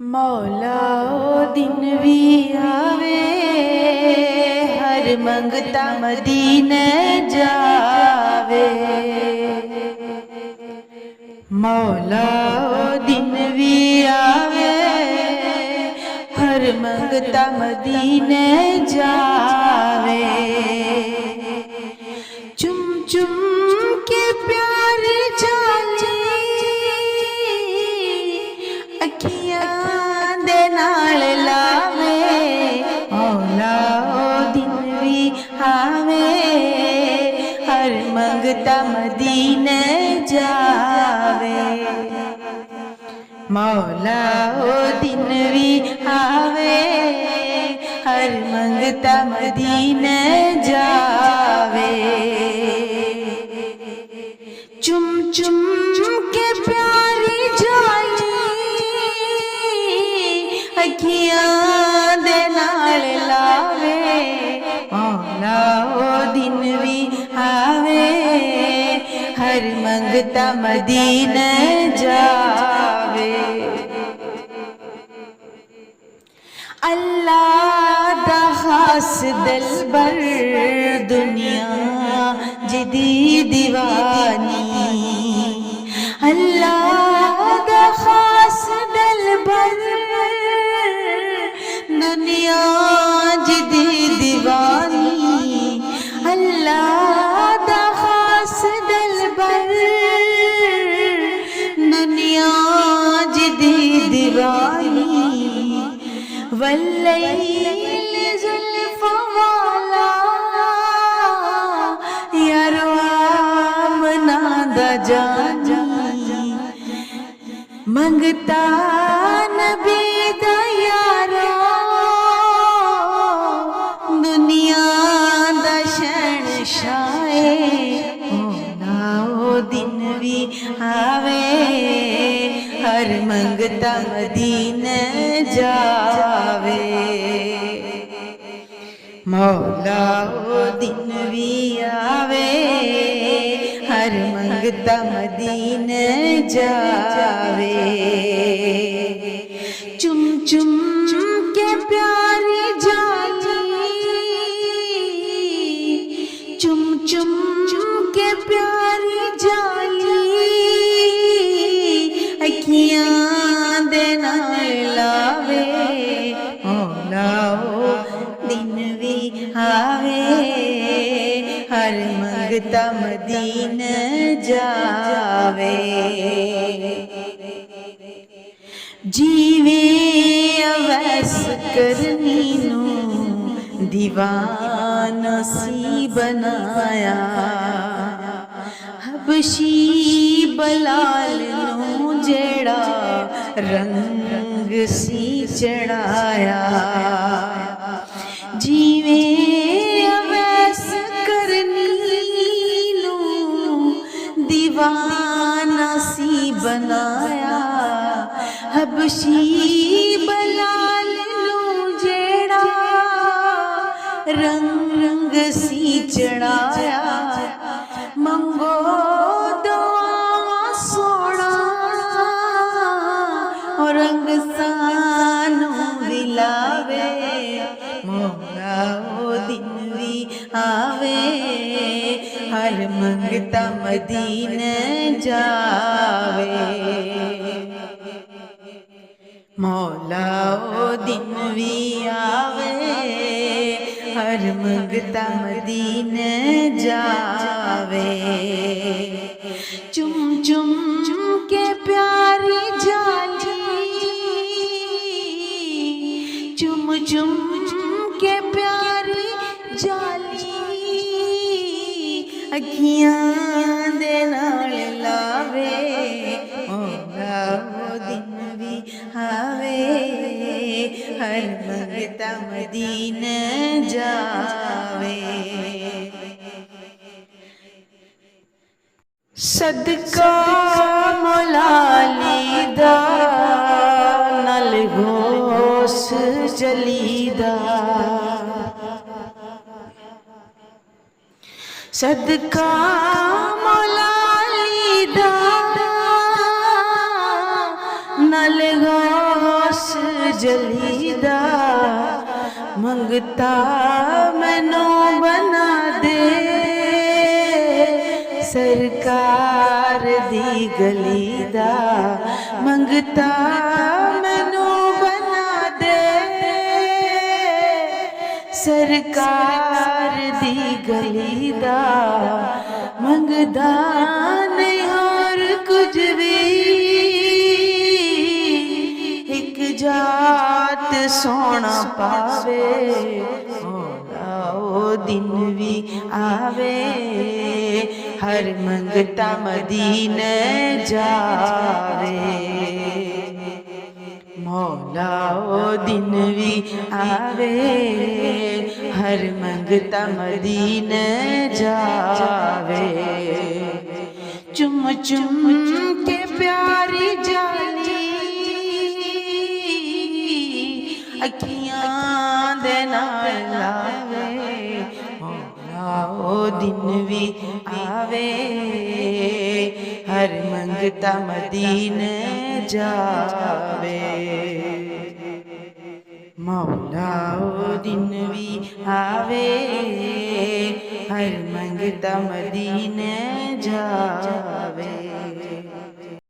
मौला ओ दिन भी आवे, हर मंगता मदीने जावे। मौला ओ दिन भी आवे, हर मंगता मदीने जावे। चुम चुम के प्यार जाले अखियां दे नाल लावे। मौला ओ दिन भी आवे, हर मंगता मदीने जावे। मौला ओ दिन भी आवे, हर मंगता मदीने जावे। चुम चुम के प्यारी जाली अखियां दे नाल लावे। मौला ओ दिन भी आवे, हर मंगता मदीने जावे। अल्लाह दा खास दिलबर दुनिया जिदी दीवानी। अल्लाह दा खास दिलबर दुनिया जिदी दीवानी। अल्लाह दा खास दिलबर दुनिया जिदी दीवानी। वल्लैल जुल्फ़ वाला यारो आमना दा जानी। मंगता नबी दा यारो, दुनिया दा शहंशाहे। मौला ओ दिन भी आवे, हर मंगता मदीने जावे। मौला ओ दिन भी आवे, हर मंगता मदीने जावे। चुम चुम के प्यारी जाली, चुम चुम के प्यारी जाली अखियां दे नाल लावे। मौला ओ दिन भी आवे, हर मंगता मदीने जावे। जीवे अवैस करनी नू दीवाना सी बनाया। हबशी बलाल नू जेड़ा रंग सी चढ़ाया। जीवे अवैस करनी नू दीवाना सी बनाया। हबशी बलाल नू जेड़ा रंग सी चढ़ाया। मंगो दुआ सोना और रंग सानू दिलावे। मौला ओ दिन भी आवे, हर मंगता मदीने जावे। मौला ओ दिन भी आवे, हर मंगता मदीने जावे। चुम चुम के प्यारी जाली, चुम चुम के प्यारी जाली अखियां दे नाल लावे। मौला ओ दिन भी आवे, हर मंगता मदीने जावे। सदका मौला अली दा नाल गौस जली दा। सदका मौला अली दा नाल गौस ਮੰਗਤਾ ਮੈਨੂੰ ਬਣਾ ਦੇ ਸਰਕਾਰ ਦੀ ਗਲੀ ਦਾ ਮੰਗਤਾ ਮੈਨੂੰ ਬਣਾ ਦੇ ਸਰਕਾਰ ਦੀ ਗਲੀ ਦਾ ਮੰਗਦਾ ਨਹੀਂ ਹੋਰ ਕੁਝ ਵੀ ਇੱਕ ਜਾਤ ਸੋਹਣਾ ਪਾਵੇ ਉਹ ਦਿਨ ਵੀ ਆਵੇ हर मंगता मदीने जावे मौला ओ दिन भी आवे हर मंगता मदीने जावे चुम चुम के प्यारी जाली अखियां दे नाल लावे ओ दिन भी आवे हर मंगता मदीने जावे मौला ओ दिन भी आवे हर मंगता मदीने जावे।